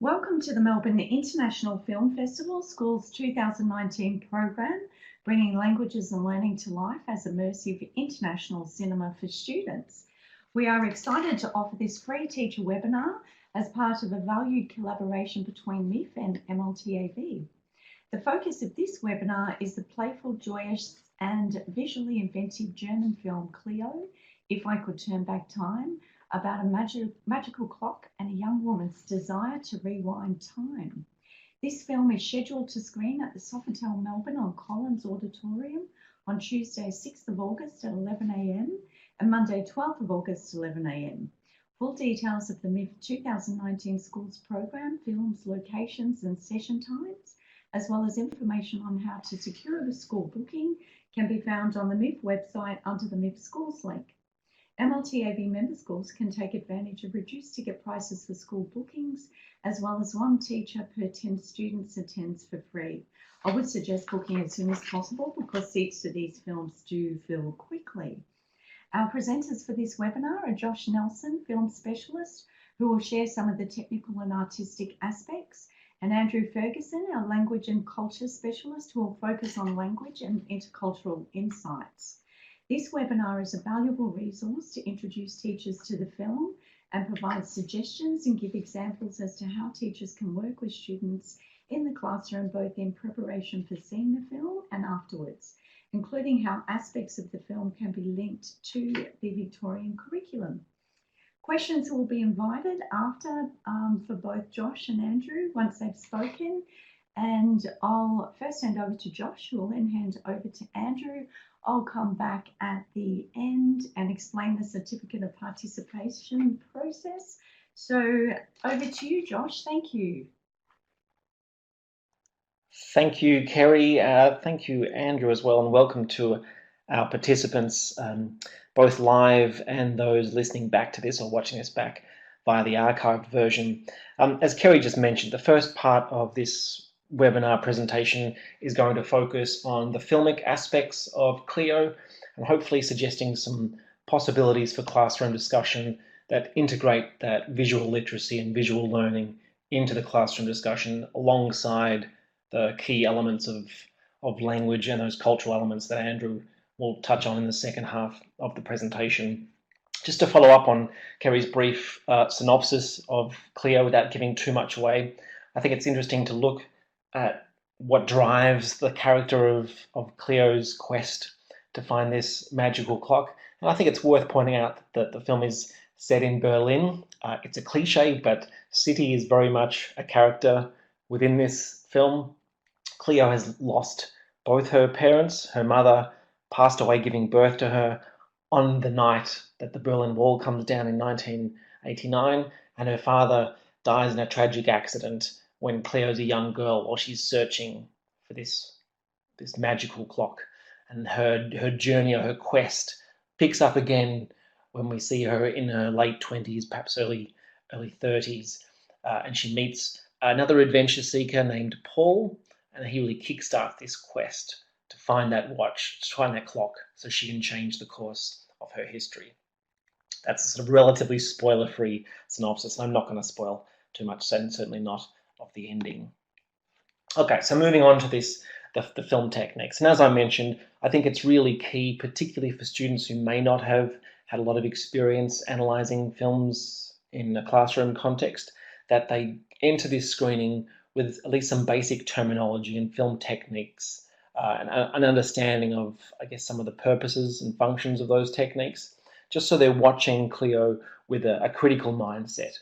Welcome to the Melbourne International Film Festival School's 2019 program, bringing languages and learning to life as immersive international cinema for students. We are excited to offer this free teacher webinar as part of a valued collaboration between MIFF and MLTAV. The focus of this webinar is the playful, joyous and visually inventive German film Cleo, If I Could Turn Back Time, about a magical clock and a young woman's desire to rewind time. This film is scheduled to screen at the Sofitel Melbourne on Collins Auditorium on Tuesday 6th of August at 11 a.m. and Monday 12th of August at 11 a.m. Full details of the MIFF 2019 Schools program, films, locations and session times, as well as information on how to secure a school booking, can be found on the MIFF website under the MIFF Schools link. MLTAV member schools can take advantage of reduced ticket prices for school bookings, as well as one teacher per 10 students attends for free. I would suggest booking as soon as possible because seats for these films do fill quickly. Our presenters for this webinar are Josh Nelson, film specialist, who will share some of the technical and artistic aspects, and Andrew Ferguson, our language and culture specialist, who will focus on language and intercultural insights. This webinar is a valuable resource to introduce teachers to the film and provide suggestions and give examples as to how teachers can work with students in the classroom, both in preparation for seeing the film and afterwards, including how aspects of the film can be linked to the Victorian curriculum. Questions will be invited after for both Josh and Andrew once they've spoken, and I'll first hand over to Josh, who will then hand over to Andrew. I'll come back at the end and explain the certificate of participation process. So over to you, Josh. Thank you. Thank you, Kerry. Thank you, Andrew, as well, and welcome to our participants, both live and those listening back to this or watching this back via the archived version. As Kerry just mentioned, the first part of this webinar presentation is going to focus on the filmic aspects of Cleo and hopefully suggesting some possibilities for classroom discussion that integrate that visual literacy and visual learning into the classroom discussion alongside the key elements of language and those cultural elements that Andrew will touch on in the second half of the presentation. Just to follow up on Kerry's brief synopsis of Cleo without giving too much away, I think it's interesting to look at what drives the character of Cleo's quest to find this magical clock. And I think it's worth pointing out that the film is set in Berlin. It's a cliche, but city is very much a character within this film. Cleo has lost both her parents. Her mother passed away giving birth to her on the night that the Berlin Wall comes down in 1989, and her father dies in a tragic accident when Cleo's a young girl while she's searching for this magical clock. And her journey or her quest picks up again when we see her in her late 20s, perhaps early 30s, and she meets another adventure seeker named Paul, and he really kickstarts this quest to find that watch, to find that clock, so she can change the course of her history. That's a sort of relatively spoiler-free synopsis, and I'm not going to spoil too much, and certainly not of the ending. Okay, so moving on to the film techniques. And as I mentioned, I think it's really key, particularly for students who may not have had a lot of experience analysing films in a classroom context, that they enter this screening with at least some basic terminology and film techniques, and an understanding of, I guess, some of the purposes and functions of those techniques, just so they're watching Cleo with a critical mindset.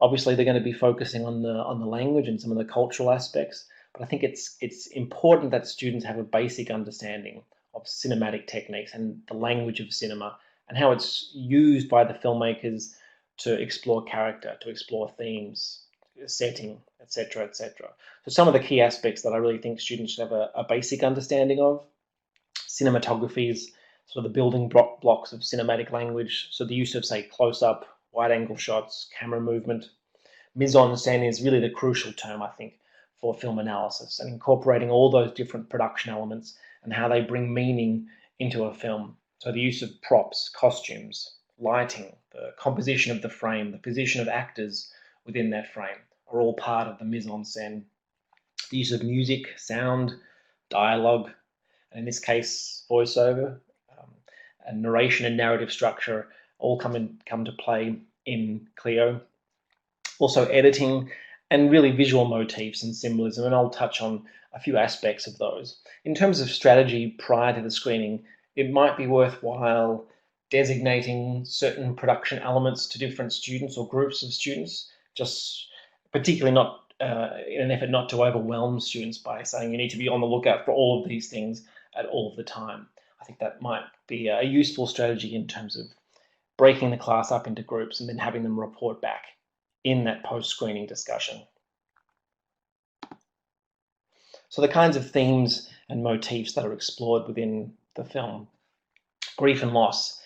Obviously, they're going to be focusing on the language and some of the cultural aspects, but I think it's important that students have a basic understanding of cinematic techniques and the language of cinema and how it's used by the filmmakers to explore character, to explore themes, setting, etc., etc. So some of the key aspects that I really think students should have a basic understanding of: cinematography is sort of the building blocks of cinematic language. So the use of, say, close-up, wide-angle shots, camera movement. Mise-en-scène is really the crucial term, I think, for film analysis, and incorporating all those different production elements and how they bring meaning into a film. So the use of props, costumes, lighting, the composition of the frame, the position of actors within that frame. are all part of the mise en scène. The use of music, sound, dialogue, and in this case, voiceover, and narration and narrative structure all come to play in Cleo. Also editing and really visual motifs and symbolism, and I'll touch on a few aspects of those. In terms of strategy prior to the screening, it might be worthwhile designating certain production elements to different students or groups of students, just particularly not in an effort not to overwhelm students by saying you need to be on the lookout for all of these things at all of the time. I think that might be a useful strategy in terms of breaking the class up into groups and then having them report back in that post-screening discussion. So the kinds of themes and motifs that are explored within the film. Grief and loss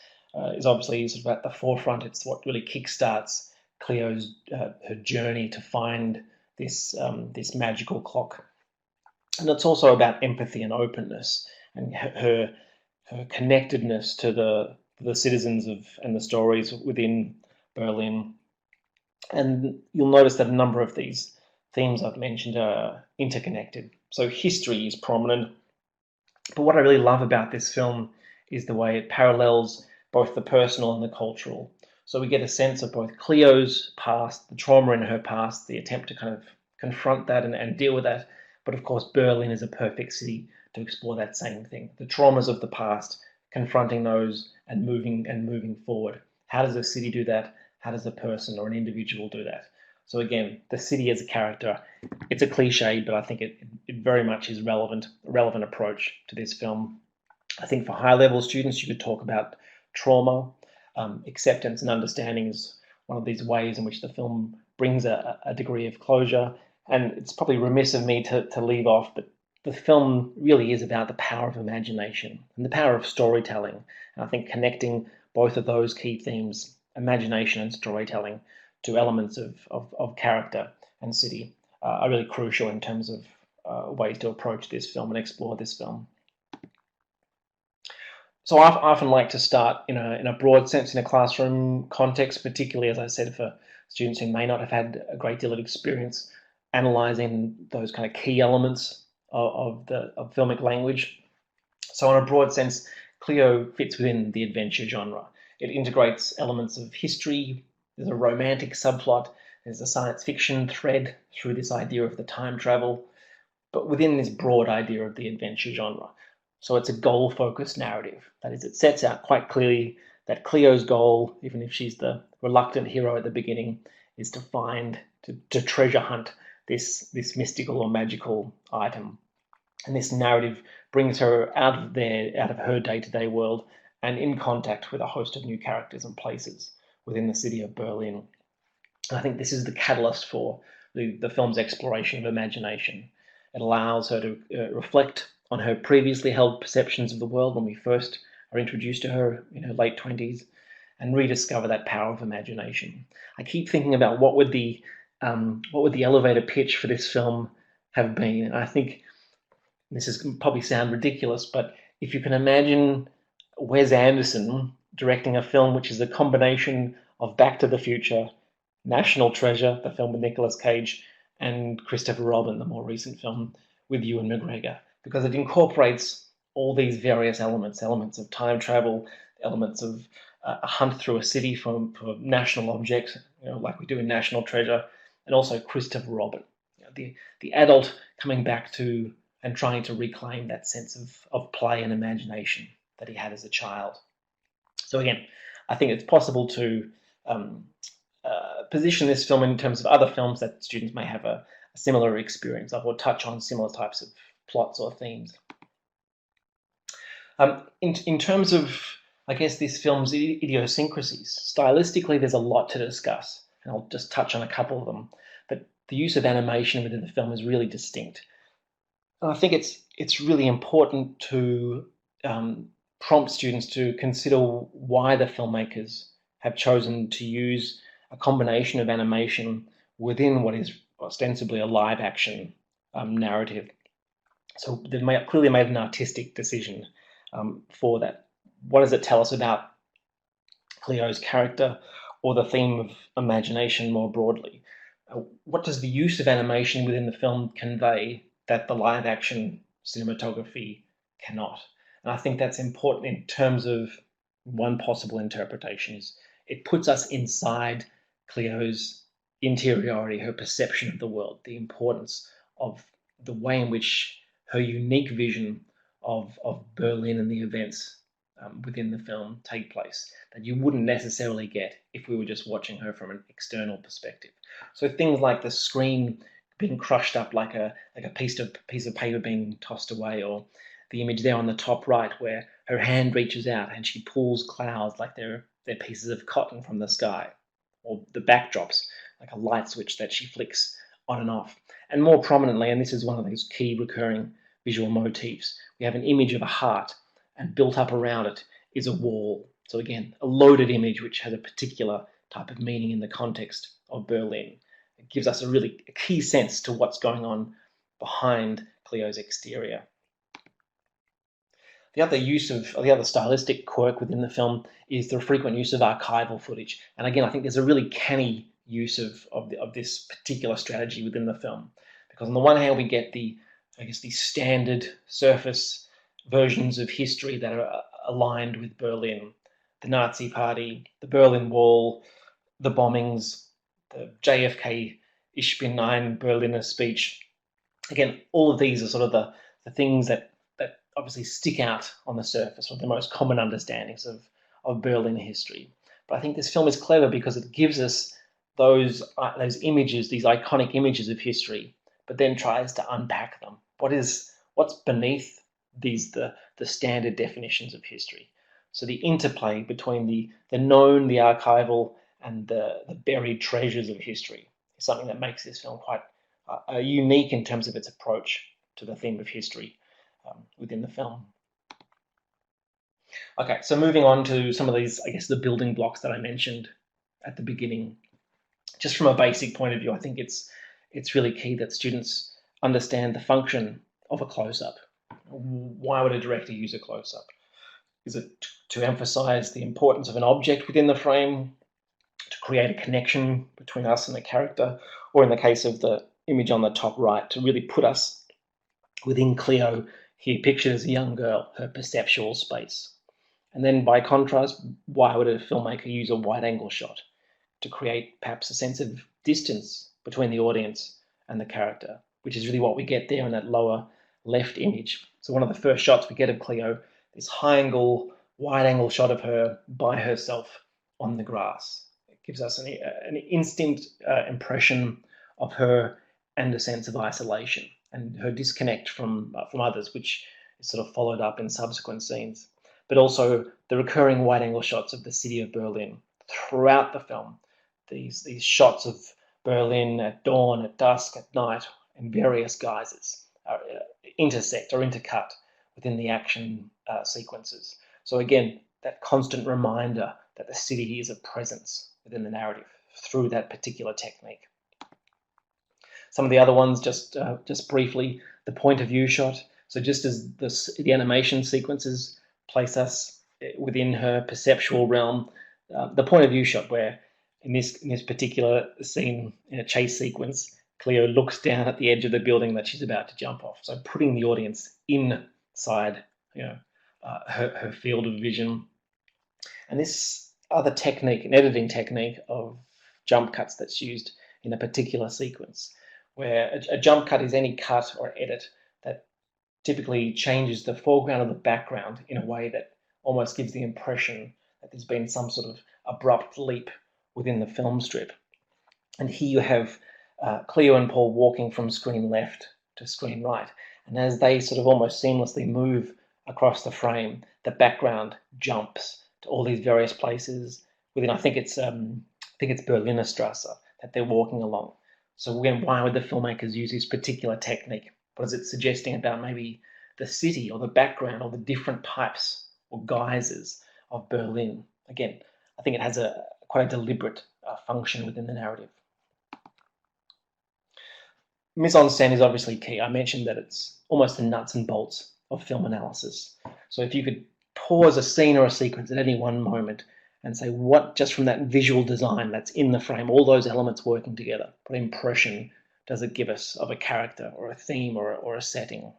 is obviously sort of at the forefront. It's what really kickstarts Cleo's her journey to find this magical clock. And it's also about empathy and openness and her connectedness to the citizens and the stories within Berlin. And you'll notice that a number of these themes I've mentioned are interconnected. So history is prominent, but what I really love about this film is the way it parallels both the personal and the cultural. So we get a sense of both Cleo's past, the trauma in her past, the attempt to kind of confront that and deal with that. But of course, Berlin is a perfect city to explore that same thing. The traumas of the past, confronting those and moving forward. How does a city do that? How does a person or an individual do that? So again, the city as a character, it's a cliche, but I think it very much is a relevant approach to this film. I think for high-level students, you could talk about trauma, acceptance and understanding is one of these ways in which the film brings a degree of closure. And it's probably remiss of me to leave off, but the film really is about the power of imagination and the power of storytelling. And I think connecting both of those key themes, imagination and storytelling, to elements of character and city are really crucial in terms of ways to approach this film and explore this film. So I often like to start in a broad sense in a classroom context, particularly, as I said, for students who may not have had a great deal of experience analysing those kind of key elements of filmic language. So in a broad sense, Cleo fits within the adventure genre. It integrates elements of history, there's a romantic subplot, there's a science fiction thread through this idea of the time travel, but within this broad idea of the adventure genre. So it's a goal-focused narrative. That is, it sets out quite clearly that Cleo's goal, even if she's the reluctant hero at the beginning, is to find, to treasure hunt this mystical or magical item. And this narrative brings her out of her day-to-day world and in contact with a host of new characters and places within the city of Berlin. And I think this is the catalyst for the film's exploration of imagination. It allows her to reflect on her previously held perceptions of the world when we first are introduced to her in her late 20s and rediscover that power of imagination. I keep thinking about what would the elevator pitch for this film have been. And I think this is probably sound ridiculous, but if you can imagine Wes Anderson directing a film which is a combination of Back to the Future, National Treasure, the film with Nicolas Cage, and Christopher Robin, the more recent film with Ewan McGregor, because it incorporates all these various elements of time travel, elements of a hunt through a city for national objects, like we do in National Treasure, and also Christopher Robin, the adult coming back to and trying to reclaim that sense of play and imagination that he had as a child. So again, I think it's possible to position this film in terms of other films that students may have a similar experience of, or touch on similar types of plots or themes. In terms of, I guess, this film's idiosyncrasies, stylistically there's a lot to discuss, and I'll just touch on a couple of them. But the use of animation within the film is really distinct. And I think it's really important to prompt students to consider why the filmmakers have chosen to use a combination of animation within what is ostensibly a live action narrative. So they've clearly made an artistic decision for that. What does it tell us about Cleo's character or the theme of imagination more broadly? What does the use of animation within the film convey that the live action cinematography cannot? And I think that's important in terms of one possible interpretation is it puts us inside Cleo's interiority, her perception of the world, the importance of the way in which her unique vision of Berlin and the events within the film take place that you wouldn't necessarily get if we were just watching her from an external perspective. So things like the screen being crushed up like a piece of paper being tossed away, or the image there on the top right where her hand reaches out and she pulls clouds like they're pieces of cotton from the sky, or the backdrops like a light switch that she flicks on and off. And more prominently, and this is one of those key recurring visual motifs, we have an image of a heart, and built up around it is a wall. So again, a loaded image which has a particular type of meaning in the context of Berlin. It gives us a really key sense to what's going on behind Cleo's exterior. The other stylistic quirk within the film is the frequent use of archival footage. And again, I think there's a really canny use of this particular strategy within the film, because on the one hand we get the standard surface versions of history that are aligned with Berlin, the Nazi Party, the Berlin Wall, the bombings, the JFK Ich bin ein Berliner speech. Again, all of these are sort of the things that obviously stick out on the surface, or the most common understandings of Berlin history. But I think this film is clever because it gives us those images, these iconic images of history, but then tries to unpack them. What's beneath the standard definitions of history? So the interplay between the known, the archival, and the buried treasures of history is something that makes this film quite unique in terms of its approach to the theme of history within the film. Okay, so moving on to some of these, I guess, the building blocks that I mentioned at the beginning. Just from a basic point of view, I think it's really key that students understand the function of a close-up. Why would a director use a close-up? Is it to emphasize the importance of an object within the frame, to create a connection between us and the character, or in the case of the image on the top right, to really put us within Cleo, here pictured as a young girl, her perceptual space? And then by contrast, why would a filmmaker use a wide-angle shot? To create perhaps a sense of distance between the audience and the character, which is really what we get there in that lower left image. So one of the first shots we get of Cleo, this high-angle, wide-angle shot of her by herself on the grass. It gives us an instant impression of her and a sense of isolation and her disconnect from others, which is sort of followed up in subsequent scenes. But also the recurring wide-angle shots of the city of Berlin throughout the film. These shots of Berlin at dawn, at dusk, at night, in various guises, intersect or intercut within the action sequences. So again, that constant reminder that the city is a presence within the narrative through that particular technique. Some of the other ones, just briefly, the point of view shot. So just as the animation sequences place us within her perceptual realm, the point of view shot, where in this particular scene, in a chase sequence, Cleo looks down at the edge of the building that she's about to jump off. So putting the audience inside, her field of vision. And this other technique, an editing technique of jump cuts that's used in a particular sequence, where a jump cut is any cut or edit that typically changes the foreground or the background in a way that almost gives the impression that there's been some sort of abrupt leap within the film strip. And here you have Cleo and Paul walking from screen left to screen right. And as they sort of almost seamlessly move across the frame, the background jumps to all these various places within, I think it's Berliner Strasse that they're walking along. So again, why would the filmmakers use this particular technique? What is it suggesting about maybe the city or the background or the different types or guises of Berlin? Again, I think it has quite a deliberate function within the narrative. Mise-en-scène is obviously key. I mentioned that it's almost the nuts and bolts of film analysis. So if you could pause a scene or a sequence at any one moment and say what, just from that visual design that's in the frame, all those elements working together, what impression does it give us of a character or a theme or a setting?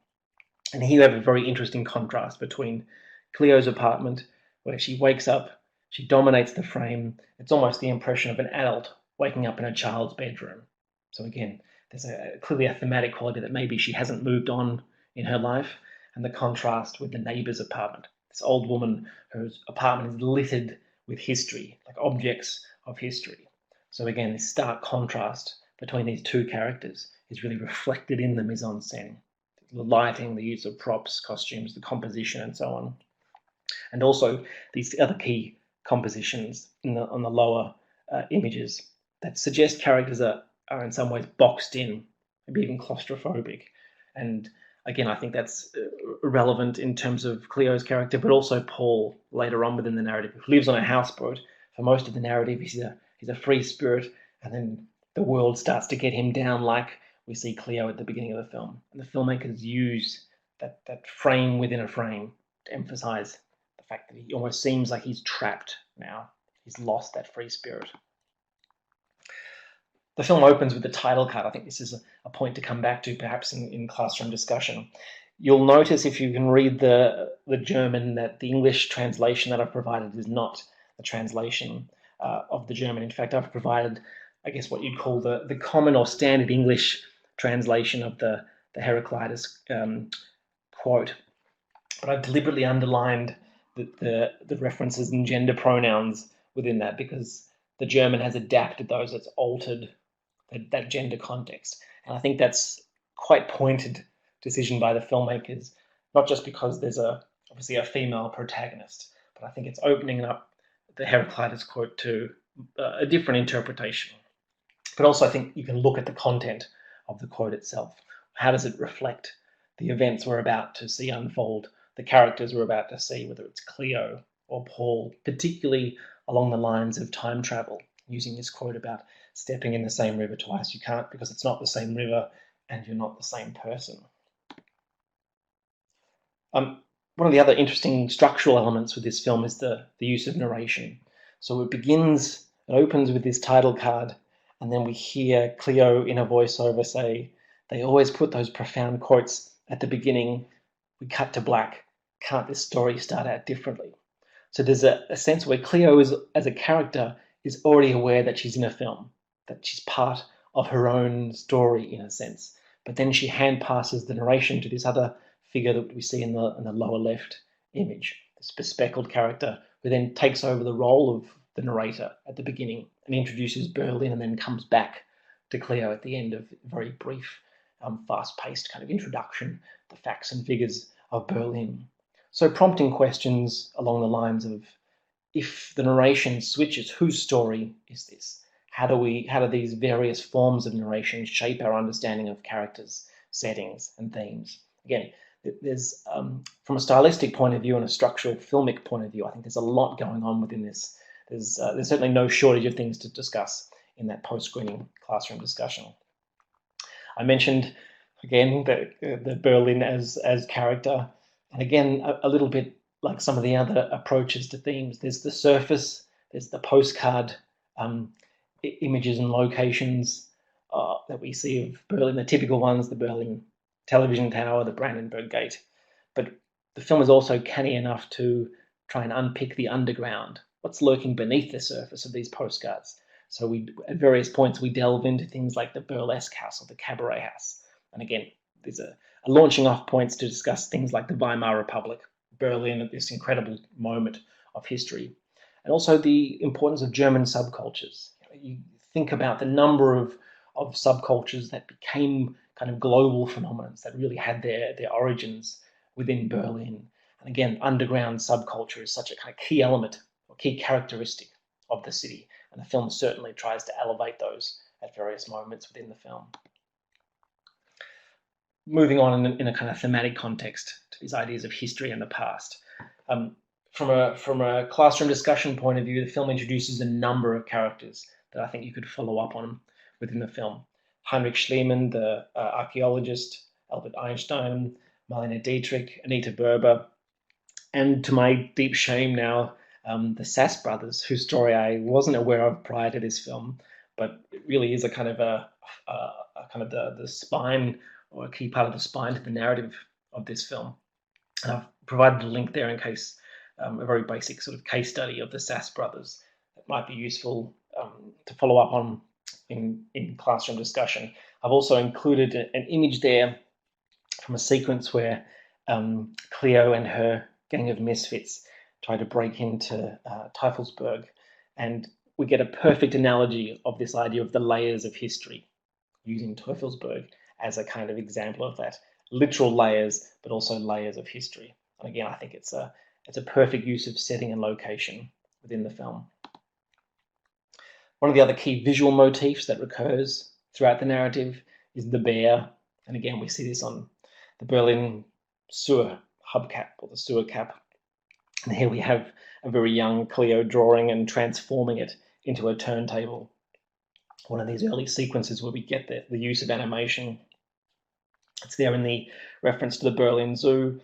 And here you have a very interesting contrast between Cleo's apartment, where she wakes up, she dominates the frame. It's almost the impression of an adult waking up in a child's bedroom. So again, there's clearly a thematic quality that maybe she hasn't moved on in her life, and the contrast with the neighbour's apartment. This old woman whose apartment is littered with history, like objects of history. So again, this stark contrast between these two characters is really reflected in the mise-en-scène. The lighting, the use of props, costumes, the composition, and so on. And also these other key compositions on the lower images that suggest characters are in some ways boxed in, maybe even claustrophobic. And again, I think that's relevant in terms of Cleo's character, but also Paul later on within the narrative, who lives on a houseboat. For most of the narrative, he's a free spirit, and then the world starts to get him down, like we see Cleo at the beginning of the film. And the filmmakers use that frame within a frame to emphasize the fact that he almost seems like he's trapped now. He's lost that free spirit. The film opens with the title card. I think this is a point to come back to perhaps in classroom discussion. You'll notice, if you can read the German, that the English translation that I've provided is not the translation of the German. In fact, I've provided, I guess, what you'd call the common or standard English translation of the Heraclitus quote. But I've deliberately underlined the references and gender pronouns within that, because the German has adapted those. It's altered that gender context. And I think that's quite pointed decision by the filmmakers, not just because there's obviously a female protagonist, but I think it's opening up the Heraclitus quote to a different interpretation. But also I think you can look at the content of the quote itself. How does it reflect the events we're about to see unfold, the characters we're about to see, whether it's Cleo or Paul, particularly along the lines of time travel, using this quote about stepping in the same river twice. You can't, because it's not the same river and you're not the same person. One of the other interesting structural elements with this film is the use of narration. So it opens with this title card, and then we hear Cleo in a voiceover say, "They always put those profound quotes at the beginning. We cut to black. Can't this story start out differently?" So there's a sense where Cleo as a character is already aware that she's in a film, that she's part of her own story in a sense. But then she hand passes the narration to this other figure that we see in the lower left image, this bespectacled character who then takes over the role of the narrator at the beginning and introduces Berlin, and then comes back to Cleo at the end of a very brief, fast-paced kind of introduction, the facts and figures of Berlin. So prompting questions along the lines of, if the narration switches, whose story is this? How do these various forms of narration shape our understanding of characters, settings, and themes? Again, there's from a stylistic point of view and a structural filmic point of view, I think there's a lot going on within this. There's certainly no shortage of things to discuss in that post-screening classroom discussion. I mentioned again the Berlin as character, and again a little bit like some of the other approaches to themes. There's the surface, there's the postcard images and locations that we see of Berlin, the typical ones, the Berlin television tower, the Brandenburg Gate. But the film is also canny enough to try and unpick the underground, what's lurking beneath the surface of these postcards. So at various points we delve into things like the burlesque house or the cabaret house. And again, there's a launching off points to discuss things like the Weimar Republic, Berlin at this incredible moment of history, and also the importance of German subcultures. You think about the number of subcultures that became kind of global phenomena that really had their origins within Berlin. And again, underground subculture is such a kind of key element or key characteristic of the city. And the film certainly tries to elevate those at various moments within the film. Moving on in a kind of thematic context to these ideas of history and the past. From a classroom discussion point of view, the film introduces a number of characters that I think you could follow up on within the film. Heinrich Schliemann, the archaeologist, Albert Einstein, Marlene Dietrich, Anita Berber, and to my deep shame now, the Sass brothers, whose story I wasn't aware of prior to this film, but it really is a kind of a kind of the spine, or a key part of the spine to the narrative of this film. And I've provided a link there in case a very basic sort of case study of the Sass brothers that might be useful to follow up on in classroom discussion. I've also included an image there from a sequence where Cleo and her gang of misfits try to break into Teufelsberg, and we get a perfect analogy of this idea of the layers of history, using Teufelsberg as a kind of example of that. Literal layers, but also layers of history. And again, I think it's a perfect use of setting and location within the film. One of the other key visual motifs that recurs throughout the narrative is the bear. And again, we see this on the Berlin sewer hubcap, or the sewer cap. And here we have a very young Cleo drawing and transforming it into a turntable. One of these early sequences where we get the use of animation. It's there in the reference to the Berlin Zoo,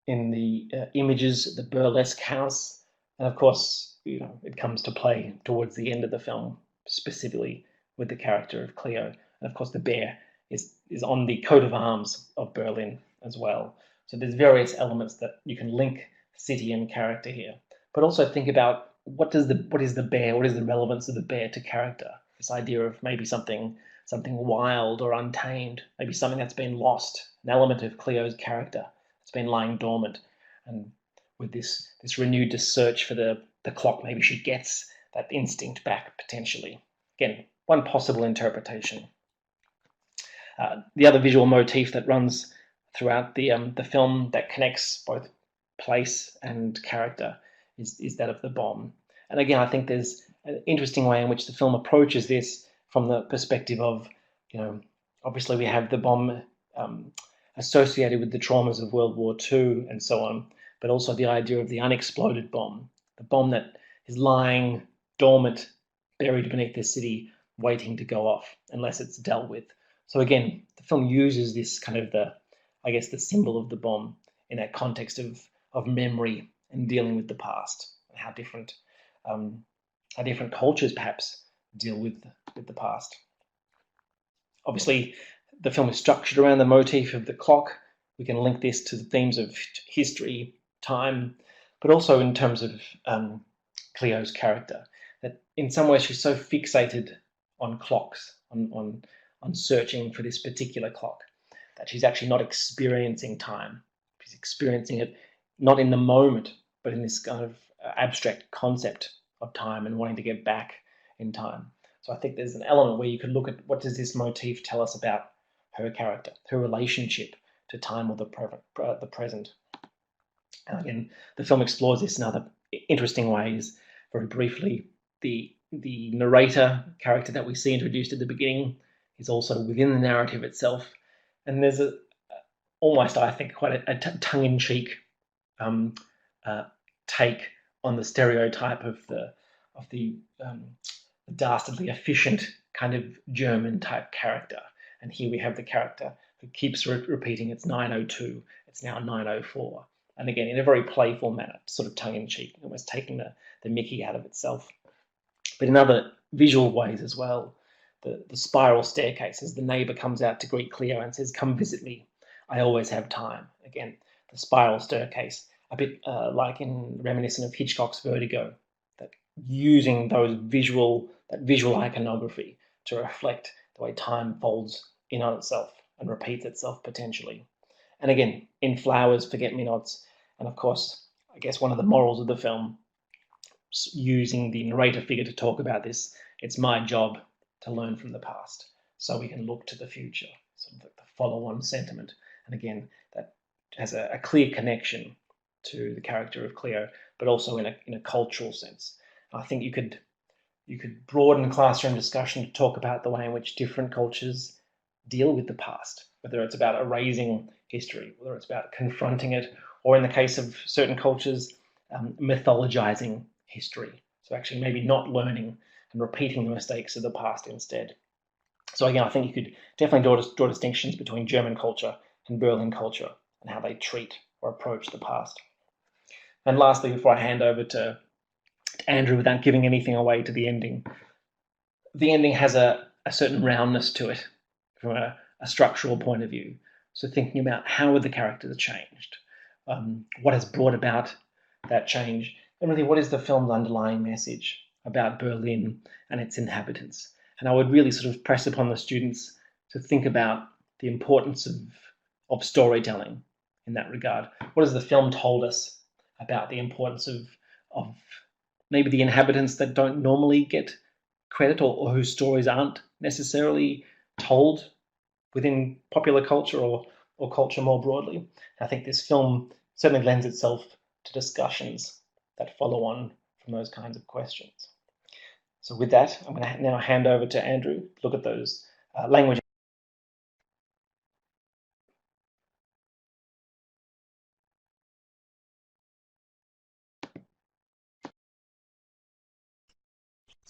in the images, the burlesque house, and of course, it comes to play towards the end of the film, specifically with the character of Cleo. And of course, the bear is on the coat of arms of Berlin as well. So there's various elements that you can link city and character here, but also think about what is the bear, what is the relevance of the bear to character? This idea of maybe something wild or untamed, maybe something that's been lost, an element of Cleo's character that's been lying dormant. And with this renewed search for the clock, maybe she gets that instinct back potentially. Again, one possible interpretation. The other visual motif that runs throughout the film that connects both place and character is that of the bomb. And again, I think there's an interesting way in which the film approaches this from the perspective of, obviously we have the bomb associated with the traumas of World War II and so on, but also the idea of the unexploded bomb, the bomb that is lying dormant, buried beneath the city, waiting to go off unless it's dealt with. So again, the film uses this kind of the symbol of the bomb in that context of memory and dealing with the past, and how different cultures perhaps deal with the past. Obviously, the film is structured around the motif of the clock. We can link this to the themes of history, time, but also in terms of Cleo's character, that in some ways she's so fixated on clocks, on searching for this particular clock, that she's actually not experiencing time. She's experiencing it not in the moment, but in this kind of abstract concept of time and wanting to get back in time. So I think there's an element where you could look at what does this motif tell us about her character, her relationship to time or the present. And again, the film explores this in other interesting ways. Very briefly, the narrator character that we see introduced at the beginning is also within the narrative itself. And there's almost, I think, quite a tongue-in-cheek take on the stereotype of the dastardly efficient kind of German type character. And here we have the character who keeps repeating it's 9:02, it's now 9:04. And again, in a very playful manner, sort of tongue-in-cheek, almost taking the mickey out of itself. But in other visual ways as well, the spiral staircase, as the neighbour comes out to greet Cleo and says, "Come visit me, I always have time." Again, the spiral staircase, a bit like reminiscent of Hitchcock's Vertigo, that using that visual iconography to reflect the way time folds in on itself and repeats itself potentially. And again, in Flowers, Forget-Me-Nots, and of course, I guess one of the morals of the film, using the narrator figure to talk about this, it's my job to learn from the past so we can look to the future, sort of the follow-on sentiment. And again, that has a clear connection to the character of Cleo, but also in a cultural sense. I think you could broaden classroom discussion to talk about the way in which different cultures deal with the past, whether it's about erasing history, whether it's about confronting it, or in the case of certain cultures, mythologizing history. So actually maybe not learning and repeating the mistakes of the past instead. So again, I think you could definitely draw distinctions between German culture and Berlin culture and how they treat or approach the past. And lastly, before I hand over to Andrew, without giving anything away to the ending, has a certain roundness to it from a structural point of view. So thinking about how would the characters changed, what has brought about that change, and really what is the film's underlying message about Berlin and its inhabitants. And I would really sort of press upon the students to think about the importance of storytelling in that regard. What has the film told us about the importance of maybe the inhabitants that don't normally get credit, or whose stories aren't necessarily told within popular culture or culture more broadly. I think this film certainly lends itself to discussions that follow on from those kinds of questions. So with that, I'm going to now hand over to Andrew to look at those language.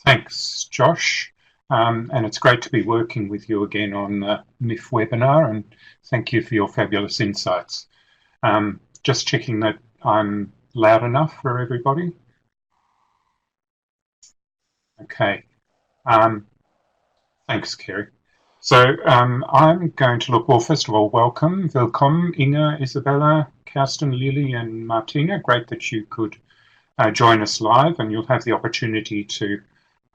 Thanks, Josh. And it's great to be working with you again on the MIFF webinar, and thank you for your fabulous insights. Just checking that I'm loud enough for everybody. Okay. Thanks, Kerry. So I'm going to look, well, first of all, welcome, Inga, Isabella, Kirsten, Lily, and Martina. Great that you could join us live, and you'll have the opportunity to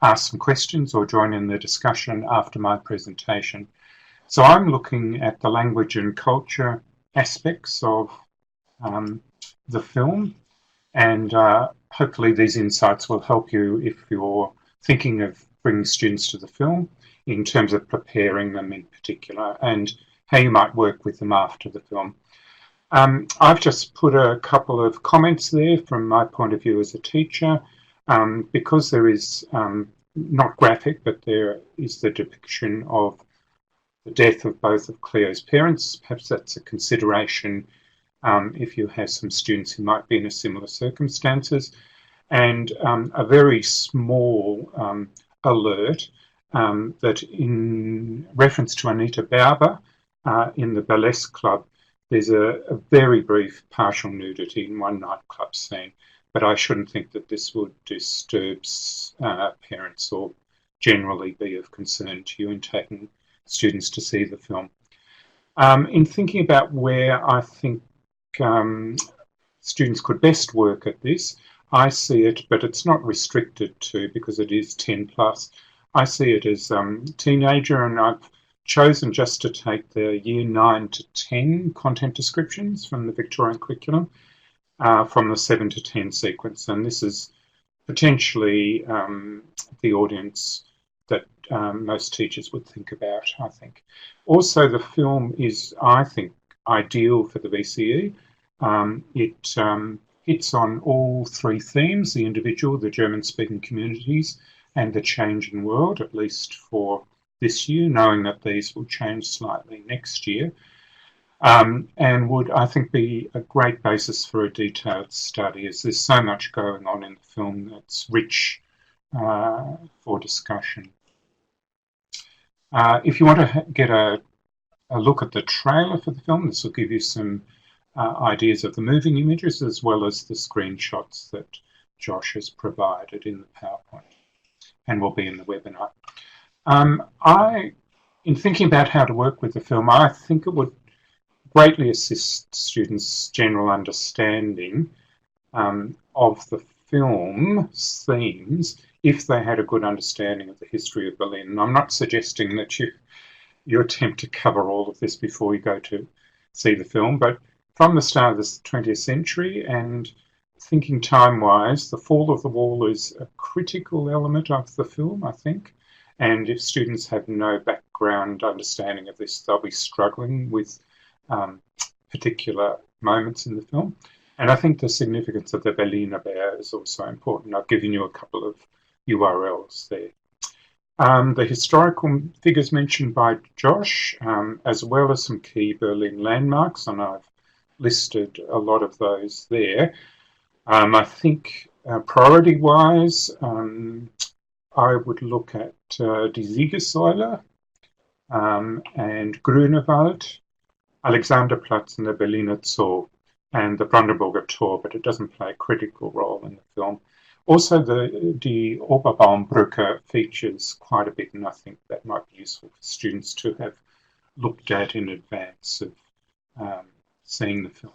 ask some questions or join in the discussion after my presentation. So I'm looking at the language and culture aspects of the film, and hopefully these insights will help you if you're thinking of bringing students to the film in terms of preparing them in particular and how you might work with them after the film. I've just put a couple of comments there from my point of view as a teacher. Because there is not graphic, but there is the depiction of the death of both of Cleo's parents. Perhaps that's a consideration if you have some students who might be in a similar circumstances. And a very small alert that in reference to Anita Bauer in the Burlesque Club, there's a very brief partial nudity in one nightclub scene. But I shouldn't think that this would disturb parents or generally be of concern to you in taking students to see the film. In thinking about where I think students could best work at this, I see it, but it's not restricted to, because it is 10 plus, I see it as teenager, and I've chosen just to take the year 9 to 10 content descriptions from the Victorian curriculum. From the 7 to 10 sequence, and this is potentially the audience that most teachers would think about, I think. Also, the film is, I think, ideal for the VCE. It hits on all three themes: the individual, the German-speaking communities, and the changing world, at least for this year, knowing that these will change slightly next year. And would, I think, be a great basis for a detailed study, as there's so much going on in the film that's rich for discussion. If you want to get a look at the trailer for the film, this will give you some ideas of the moving images as well as the screenshots that Josh has provided in the PowerPoint and will be in the webinar. In thinking about how to work with the film, I think it would greatly assist students' general understanding of the film's themes if they had a good understanding of the history of Berlin. And I'm not suggesting that you attempt to cover all of this before you go to see the film, but from the start of the 20th century and thinking time-wise, the fall of the wall is a critical element of the film, I think. And if students have no background understanding of this, they'll be struggling with particular moments in the film. And I think the significance of the Berliner Bear is also important. I've given you a couple of URLs there. The historical figures mentioned by Josh, as well as some key Berlin landmarks, and I've listed a lot of those there. I think priority-wise, I would look at Die Siegessäule and Grünewald, Alexanderplatz and the Berliner Zoo, and the Brandenburger Tor, but it doesn't play a critical role in the film. Also, the Die Oberbaumbrücke features quite a bit, and I think that might be useful for students to have looked at in advance of seeing the film.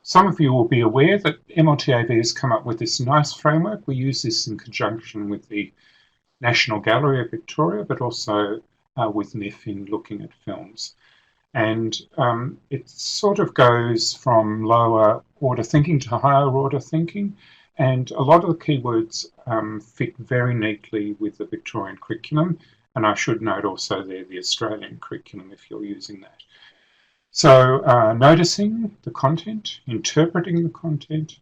Some of you will be aware that MLTAV has come up with this nice framework. We use this in conjunction with the National Gallery of Victoria, but also with MIFF in looking at films. And it sort of goes from lower order thinking to higher order thinking. And a lot of the keywords fit very neatly with the Victorian curriculum. And I should note also there the Australian curriculum if you're using that. So noticing the content, interpreting the content,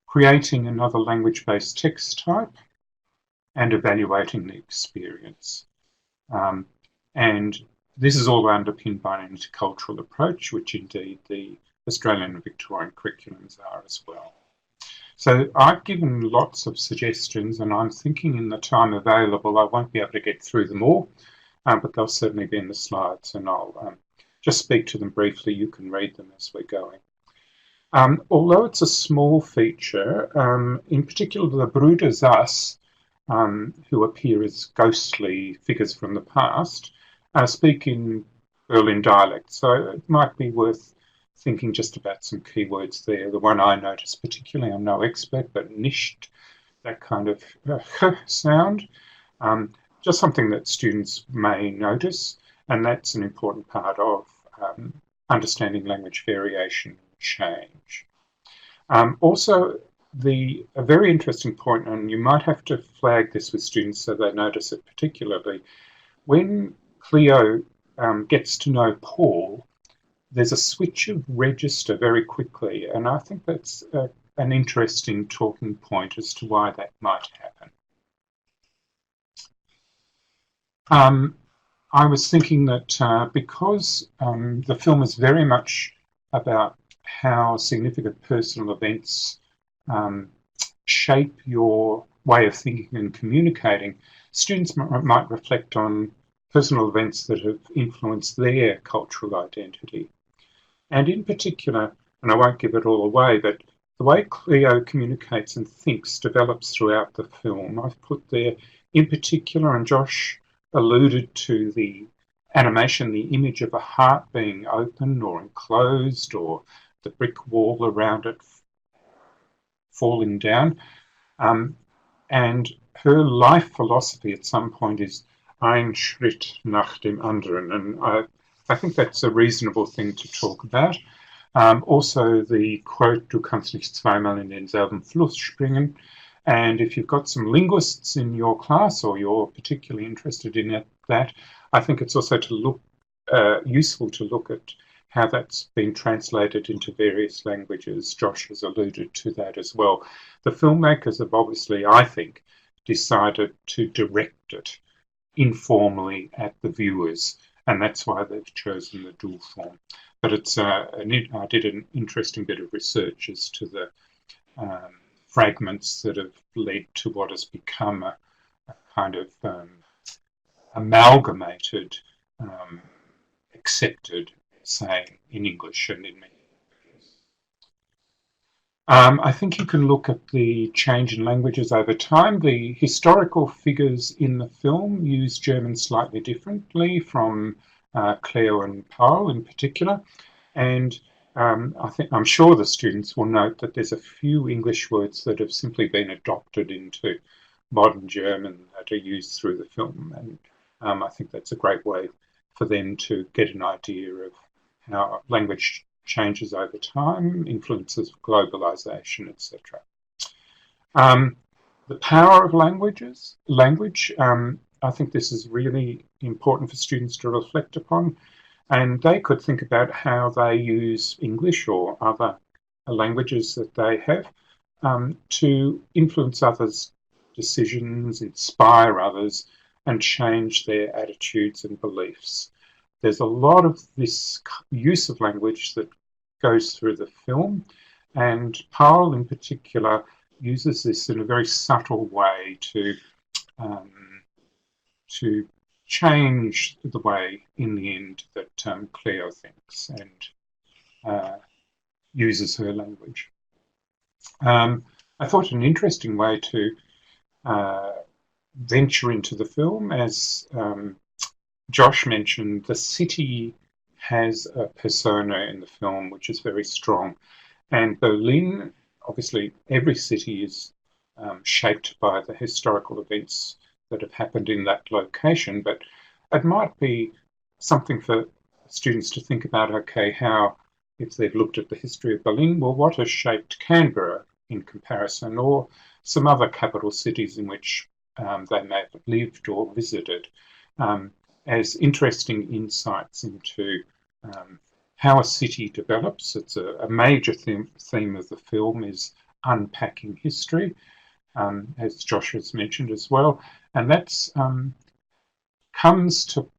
creating another language-based text type, and evaluating the experience. And this is all underpinned by an intercultural approach, which indeed the Australian and Victorian curriculums are as well. So I've given lots of suggestions, and I'm thinking in the time available I won't be able to get through them all, but they'll certainly be in the slides, and I'll just speak to them briefly. You can read them as we're going. Although it's a small feature, in particular the Brüder Sass, who appear as ghostly figures from the past, speak in Berlin dialect, so it might be worth thinking just about some keywords there. The one I noticed particularly, I'm no expert, but nicht, that kind of sound, just something that students may notice, and that's an important part of understanding language variation and change. Also, a very interesting point, and you might have to flag this with students so they notice it particularly, when Cleo gets to know Paul, there's a switch of register very quickly, and I think that's an interesting talking point as to why that might happen. I was thinking that because the film is very much about how significant personal events shape your way of thinking and communicating, students might reflect on personal events that have influenced their cultural identity. And in particular, and I won't give it all away, but the way Cleo communicates and thinks develops throughout the film. I've put there, in particular, and Josh alluded to the animation, the image of a heart being open or enclosed, or the brick wall around it falling down. And her life philosophy at some point is ein Schritt nach dem anderen, and I think that's a reasonable thing to talk about. Also the quote, du kannst nicht zweimal in denselben Fluss springen. And if you've got some linguists in your class or you're particularly interested in that, I think it's also useful to look at how that's been translated into various languages. Josh has alluded to that as well. The filmmakers have obviously, I think, decided to direct it informally at the viewers, and that's why they've chosen the dual form. But it's I did an interesting bit of research as to the fragments that have led to what has become a kind of amalgamated, accepted saying in English and in many languages. I think you can look at the change in languages over time. The historical figures in the film use German slightly differently from Cleo and Paul in particular, and I'm sure the students will note that there's a few English words that have simply been adopted into modern German that are used through the film, and I think that's a great way for them to get an idea of how language changes over time, influences of globalization, etc. The power of language, I think this is really important for students to reflect upon, and they could think about how they use English or other languages that they have to influence others' decisions, inspire others, and change their attitudes and beliefs. There's a lot of this use of language that goes through the film, and Paul in particular uses this in a very subtle way to change the way in the end that Cleo thinks and uses her language. I thought an interesting way to venture into the film, as Josh mentioned, the city has a persona in the film which is very strong. And Berlin, obviously, every city is shaped by the historical events that have happened in that location, but it might be something for students to think about, okay, how, if they've looked at the history of Berlin, well, what has shaped Canberra in comparison, or some other capital cities in which they may have lived or visited, as interesting insights into how a city develops. It's a major theme of the film is unpacking history, as Josh has mentioned as well, and that's comes to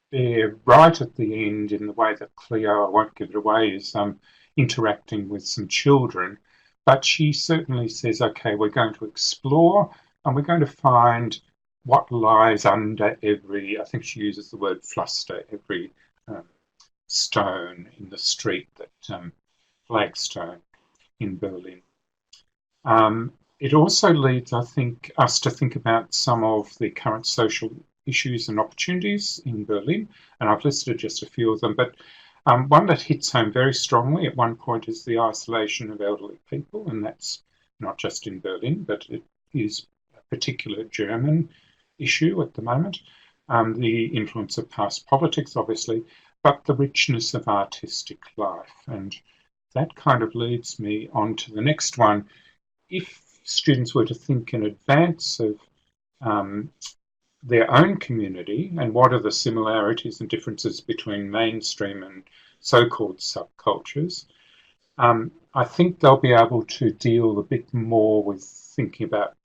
bear right at the end in the way that Cleo, I won't give it away, is interacting with some children. But she certainly says, okay, we're going to explore and we're going to find what lies under every, I think she uses the word fluster, every stone in the street, that flagstone in Berlin. It also leads, I think, us to think about some of the current social issues and opportunities in Berlin, and I've listed just a few of them, but one that hits home very strongly at one point is the isolation of elderly people, and that's not just in Berlin, but it is a particular German issue at the moment. The influence of past politics, obviously, but the richness of artistic life. And that kind of leads me on to the next one. If students were to think in advance of their own community and what are the similarities and differences between mainstream and so-called subcultures, I think they'll be able to deal a bit more with thinking about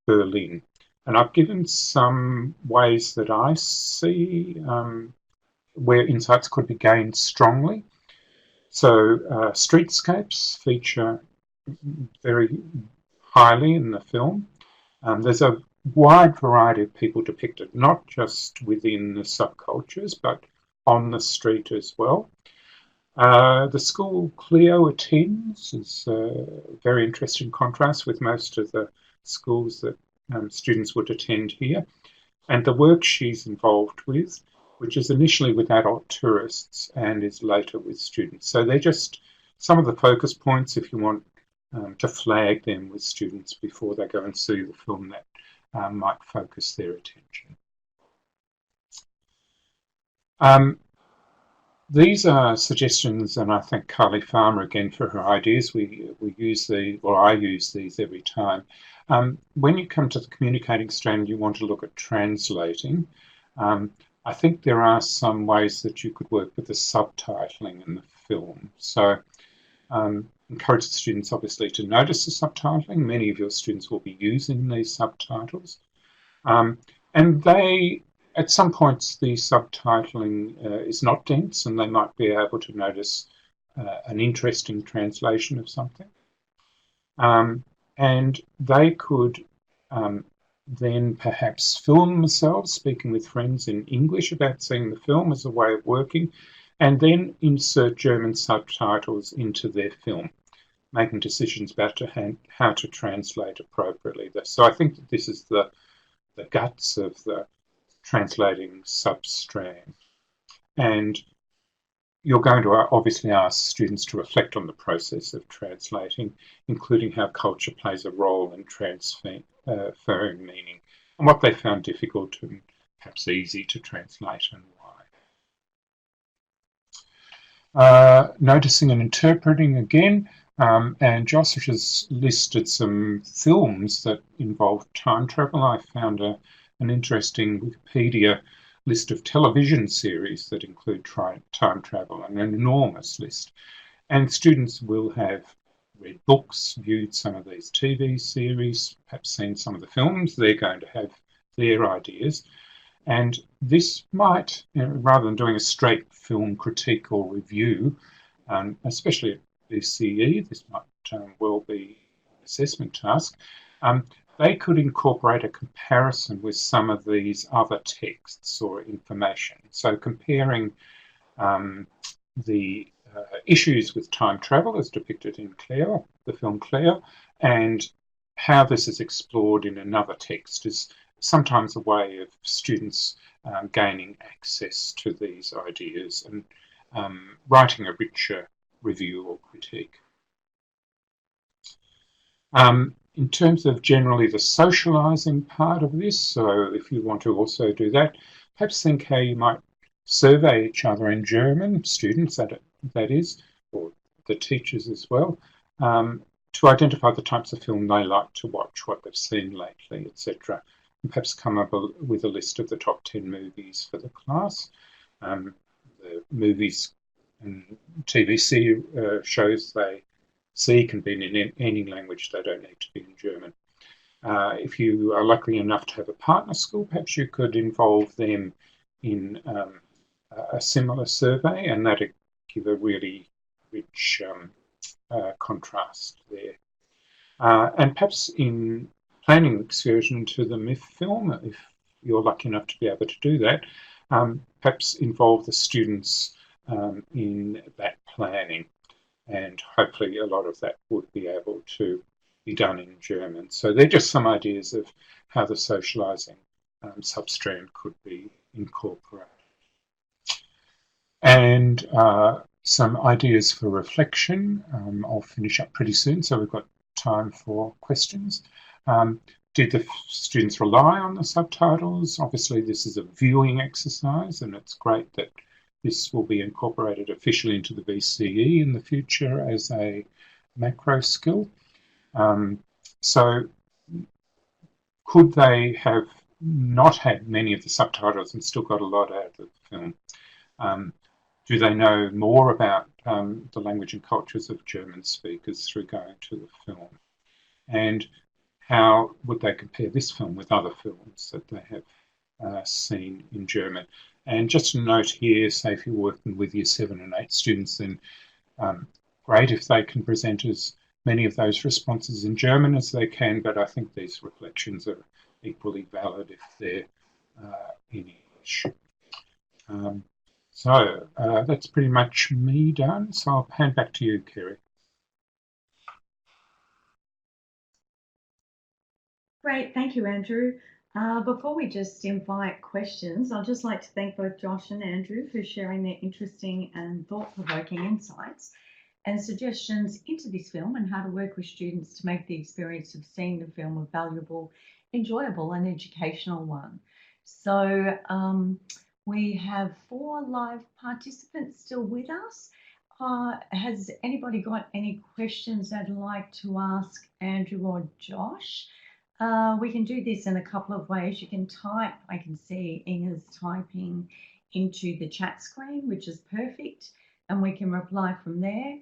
Berlin. And I've given some ways that I see where insights could be gained strongly. So streetscapes feature very highly in the film. There's a wide variety of people depicted, not just within the subcultures, but on the street as well. The school Cleo attends is a very interesting contrast with most of the schools that students would attend here. And the work she's involved with, which is initially with adult tourists and is later with students. So they're just some of the focus points if you want to flag them with students before they go and see the film that might focus their attention. These are suggestions, and I thank Carly Farmer again for her ideas. We use I use these every time. When you come to the communicating strand, you want to look at translating. I think there are some ways that you could work with the subtitling in the film. So encourage the students obviously to notice the subtitling. Many of your students will be using these subtitles. And they, at some points, the subtitling is not dense and they might be able to notice an interesting translation of something. And they could then perhaps film themselves speaking with friends in English about seeing the film as a way of working, and then insert German subtitles into their film, making decisions about how to translate appropriately. So I think that this is the guts of the translating substrand. And you're going to obviously ask students to reflect on the process of translating, including how culture plays a role in transferring meaning, and what they found difficult and perhaps easy to translate and why. Noticing and interpreting again, and Josh has listed some films that involve time travel. I found an interesting Wikipedia list of television series that include time travel, an enormous list. And students will have read books, viewed some of these TV series, perhaps seen some of the films. They're going to have their ideas. And this might, rather than doing a straight film critique or review, especially at BCE, this might well be an assessment task, they could incorporate a comparison with some of these other texts or information. So comparing the issues with time travel as depicted in Cleo, the film Cleo, and how this is explored in another text is sometimes a way of students gaining access to these ideas and writing a richer review or critique. In terms of generally the socialising part of this, so if you want to also do that, perhaps think how you might survey each other in German, students that is, or the teachers as well, to identify the types of film they like to watch, what they've seen lately, etc. And perhaps come up with a list of the top 10 movies for the class. The movies and TV shows they see can be in any language, they don't need to be in German. If you are lucky enough to have a partner school, perhaps you could involve them in a similar survey, and that'd give a really rich contrast there. And perhaps in planning an excursion to the MIFF film, if you're lucky enough to be able to do that, perhaps involve the students in that planning, and hopefully a lot of that would be able to be done in German. So they're just some ideas of how the socialising substrand could be incorporated. And some ideas for reflection. I'll finish up pretty soon, so we've got time for questions. Did the students rely on the subtitles? Obviously, this is a viewing exercise, and it's great that this will be incorporated officially into the VCE in the future as a macro skill. So could they have not had many of the subtitles and still got a lot out of the film? Do they know more about the language and cultures of German speakers through going to the film? And how would they compare this film with other films that they have seen in German? And just a note here, say if you're working with year 7 and 8 students, then great if they can present as many of those responses in German as they can, but I think these reflections are equally valid if they're in English. So that's pretty much me done, so I'll hand back to you, Kerry. Great, thank you, Andrew. Before we just invite questions, I'd just like to thank both Josh and Andrew for sharing their interesting and thought-provoking insights and suggestions into this film and how to work with students to make the experience of seeing the film a valuable, enjoyable and educational one. So we have 4 live participants still with us. Has anybody got any questions they'd like to ask Andrew or Josh? We can do this in a couple of ways. You can type, I can see Inga's typing into the chat screen, which is perfect, and we can reply from there.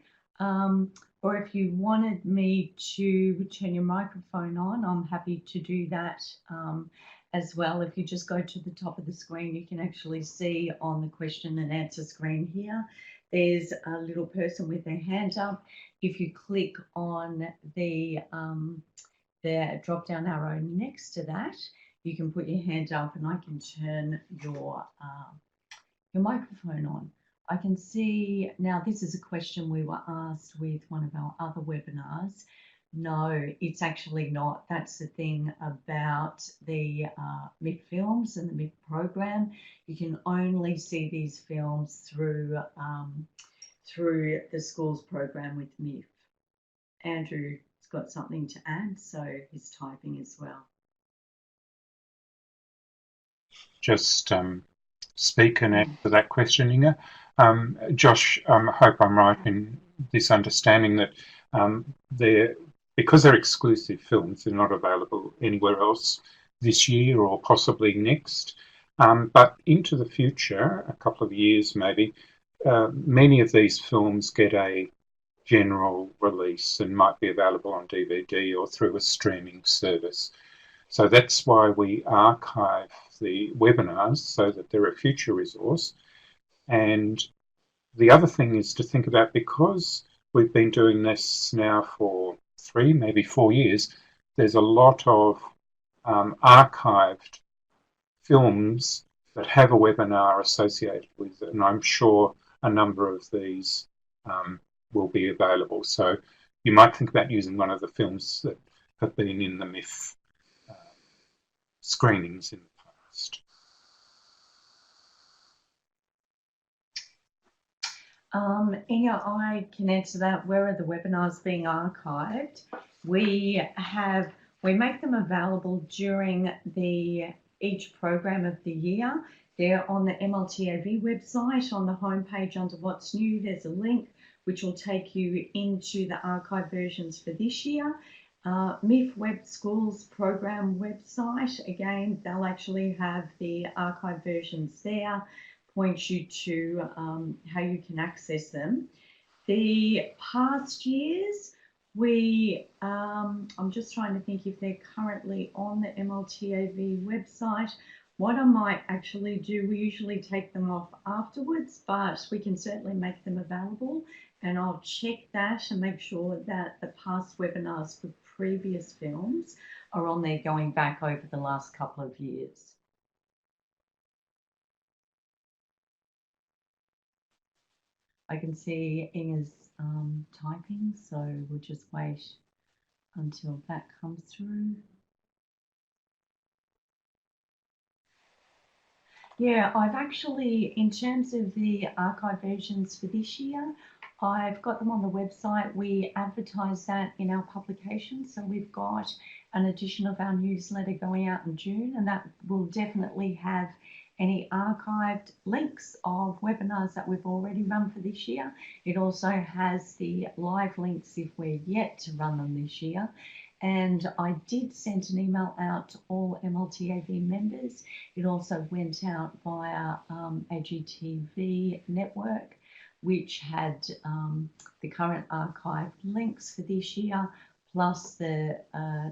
Or if you wanted me to turn your microphone on, I'm happy to do that as well. If you just go to the top of the screen, you can actually see on the question and answer screen here, there's a little person with their hand up. If you click on the drop down arrow next to that, you can put your hand up and I can turn your microphone on. I can see now this is a question we were asked with one of our other webinars. No, it's actually not. That's the thing about the MIFF films and the MIFF program. You can only see these films through the schools program with MIFF. Andrew's got something to add, so he's typing as well. Just Speak and answer that question, Inga. Josh, I hope I'm right in this understanding that because they're exclusive films, they're not available anywhere else this year or possibly next. But into the future, a couple of years maybe, many of these films get a general release and might be available on DVD or through a streaming service. So that's why we archive the webinars so that they're a future resource. And the other thing is to think about, because we've been doing this now for 3, maybe 4 years, there's a lot of archived films that have a webinar associated with it. And I'm sure a number of these will be available. So you might think about using one of the films that have been in the MIFF screenings in the past. Inga, I can answer that. Where are the webinars being archived? We make them available during each program of the year. They're on the MLTAV website. On the homepage under What's New, there's a link which will take you into the archive versions for this year. MIFF Web Schools program website, again, they'll actually have the archive versions there, point you to how you can access them. The past years, I'm just trying to think if they're currently on the MLTAV website. What I might actually do, we usually take them off afterwards, but we can certainly make them available, and I'll check that and make sure that the past webinars for previous films are on there going back over the last couple of years. I can see Inga's typing, so we'll just wait until that comes through. Yeah, I've actually, in terms of the archive versions for this year, I've got them on the website. We advertise that in our publication. So we've got an edition of our newsletter going out in June, and that will definitely have any archived links of webinars that we've already run for this year. It also has the live links if we're yet to run them this year. And I did send an email out to all MLTAV members. It also went out via AGTV network, which had the current archived links for this year, plus the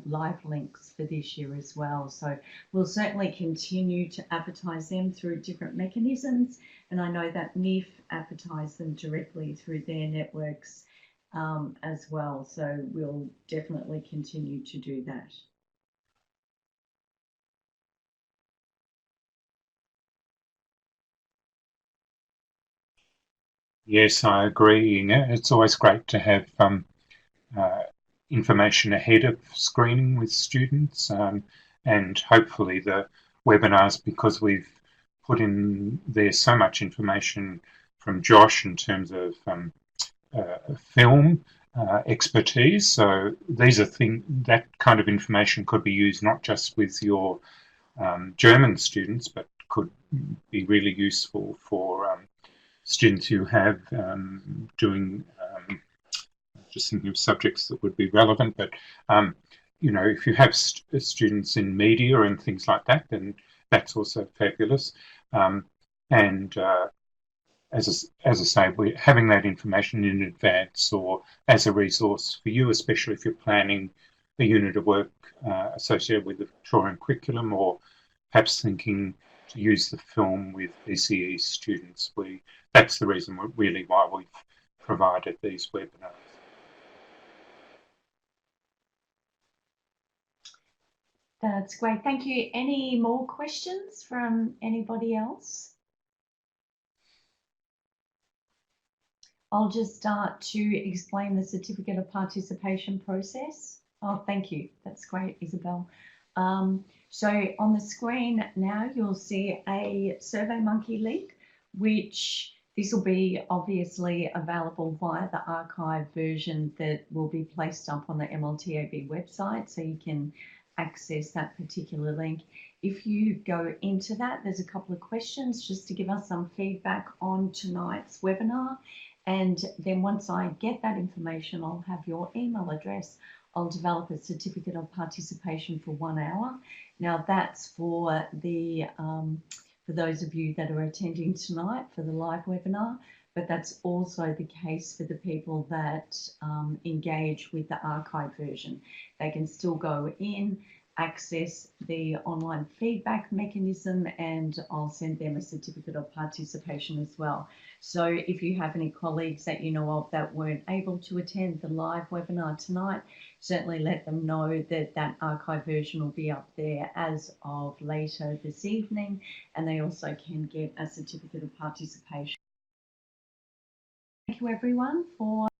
live links for this year as well. So we'll certainly continue to advertise them through different mechanisms. And I know that MIFF advertise them directly through their networks as well. So we'll definitely continue to do that. Yes, I agree, Inga. It's always great to have information ahead of screening with students, and hopefully the webinars, because we've put in there so much information from Josh in terms of film expertise. So these are that kind of information could be used not just with your German students, but could be really useful for students who have doing just thinking of subjects that would be relevant, but you know, if you have students in media and things like that, then that's also fabulous. And as I say, we're having that information in advance or as a resource for you, especially if you're planning a unit of work associated with the Victorian curriculum, or perhaps thinking to use the film with BCE students. That's the reason really why we've provided these webinars. That's great. Thank you. Any more questions from anybody else? I'll just start to explain the certificate of participation process. Oh, thank you. That's great, Isabel. So on the screen now, you'll see a SurveyMonkey link, which this will be obviously available via the archive version that will be placed up on the MLTAV website, so you can access that particular link. If you go into that, there's a couple of questions just to give us some feedback on tonight's webinar. And then once I get that information, I'll have your email address. I'll develop a certificate of participation for 1 hour. Now that's for those of you that are attending tonight for the live webinar, but that's also the case for the people that engage with the archive version. They can still go in, access the online feedback mechanism, and I'll send them a certificate of participation as well. So if you have any colleagues that you know of that weren't able to attend the live webinar tonight, certainly let them know that that archive version will be up there as of later this evening, and they also can get a certificate of participation. Thank you everyone for